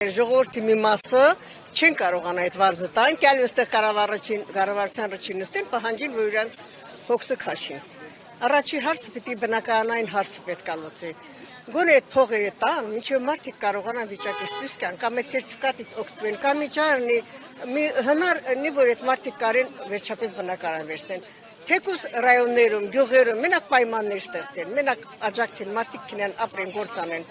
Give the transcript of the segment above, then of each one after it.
Ժողովրդի մի մասը չեն կարողանա այդ վարձը տան, կյալ այստեղ կառավարության ռճին նստեն, պահանջին, որ իրանց հոգսը քաշին։ Առաջի հարցը պիտի բնակարանային հարցը պետք է լուծի։ Գոնե այդ փողը տան, մինչև մարդիկ կարողանան վիճակից դուրս գան, կամ այդ սերտիֆիկատից օգտվեն, կամ միջարնի հնարնի, որ այդ մարդիկ կարեն վերջապես բնակարան վերցնեն։ Թեկուզ ռայոններում, գյուղերում մենակ պայմաններ ստեղծեն, մենակ աջակցեն, մարդիկ կինեն ապրեն, գործանեն,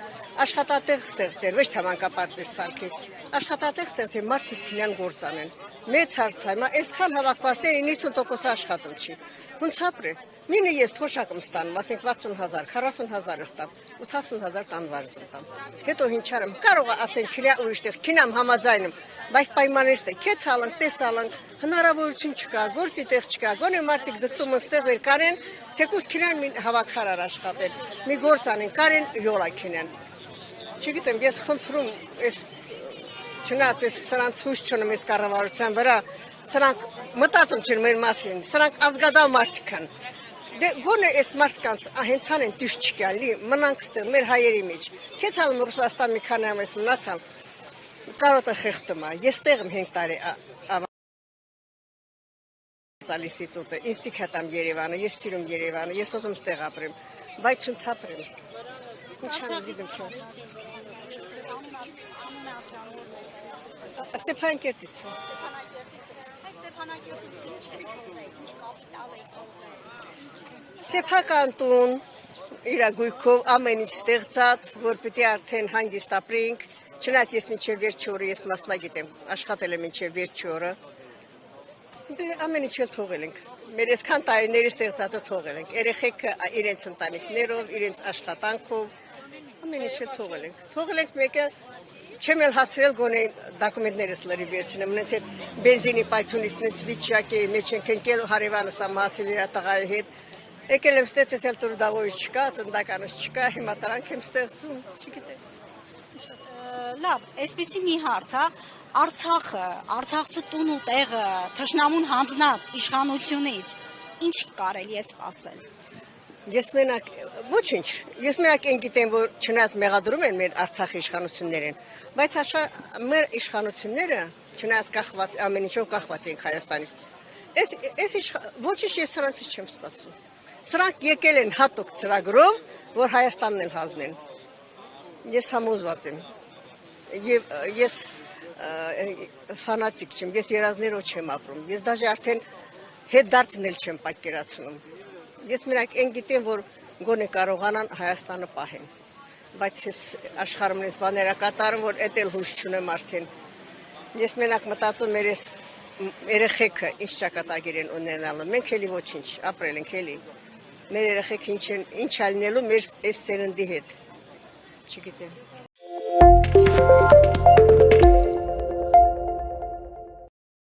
աշխատատեղ ստեղծեն, ոչ թե մանկապարտեզ սարքեն, աշխատատեղ ստեղծեն, մարդիկ կինեն գործանեն։ Մեծ հարց է, այսքան հավաքվածների 90% աշխատում չի։ Ոնց ապրե։ Մինը ես թոշակ եմ ստանում, ասենք 60,000, 40,000 ստամ, 80,000 տան վարձ տամ։ Հետո ինչարեմ, կարող է ասենք քիլա ուրիշտեղ, քինամ համաձայնում, բայց պայմաններ ստե, քեցալանք, տեսալանք, հնարավորություն չկա, գործի տեղ չկա, գոնե մարդիկ ձգտում են ստեղ վեր կարեն, թեկուզ քինան մի հավաքարար աշխատեն, մի գործ անեն, կարեն յոլա քինան։ Չգիտեմ, ես խնդրում այս չնայած այս սրանց հույս չունեմ այս կառավարության վրա, սրանք մտածում չեն մեր մասին, սրանք ազգադար մարդիկ են։ Դե գոնե այս մարդկանց հենց անեն դիշ չկալի, մնանք ստեղ մեր հայերի մեջ։ Քեցալում Ռուսաստան մի քանի ամիս մնացան, կարոտը խեղդում է, ես ստեղ եմ 5 տարի ինստիտուտը, ինստիկ հետամ Երևանը, ես սիրում Երևանը, ես ուզում ստեղ ապրեմ, բայց ոնց ապրեմ։ Ինչ անեմ գիտեմ չէ։ Ստեփանակերտից։ Սեփական տուն, իր գույքով ամեն ինչ ստեղծած, որ պիտի արդեն հանգիստ ապրենք, չնայած ես մինչև վերջի օրը ես մասնագետ եմ, աշխատել եմ մինչև վերջի օրը, դե ամեն ինչ էլ թողել ենք, մեր այսքան տարիների ստեղծածը թողել ենք, երեխեքը իրենց ընտանիքներով, իրենց աշխատանքով, ամեն ինչ էլ թողել ենք մեկը, չեմ էլ հասրել գոնե դոկումենտներս լրի վերցնեմ, նենց այդ բենզինի պայթունից նենց վիճակի մեջ ենք ընկել հարևանս ամահացել իր տղայի հետ, եկել եմ ստեցել տուրդավոյի չկա, ծնդականս չկա, հիմա տրանք եմ ստեղծում, չգիտեմ։ Լավ, այսպեսի մի հարց, Արցախը, Արցախցու տուն ու տեղը թշնամուն հանձնած իշխանությունից ինչ կարելի է սպասել։ Ես մենակ, ոչինչ, ես մենակ են գիտեմ, որ չնայած մեղադրում են մեր Արցախի իշխանություններին, բայց մեր իշխանությունները, չնայած կախված, ամեն ինչով կախված են Հայաստանից, ոչինչ ես սրանցից չեմ սպասում։ Սրանք եկել են հատուկ ծրագրով, որ Հայաստանն էլ հանձնեն։ Ես համոզված եմ, և ես ֆանատիկ չեմ, ես երազներով չեմ ապրում, ես դաժե արդեն հետ դարձնել չեմ պատկերացնում։ Ես մենակ են գիտեմ, որ գոնե կարողանան Հայաստանը պահեն, բայց ես աշխարհում ես բաները կատարում, որ էդ էլ հույս չունեմ արդեն։ Ես մենակ մտածում մեր ես երեխեքը ինչ ճակատագիր են ունենալու, մենք էլի ոչինչ, ապրել ենք էլի, մեր երեխեքը ինչ ալնելու մեր այս սերնդի հետ, չգիտեմ։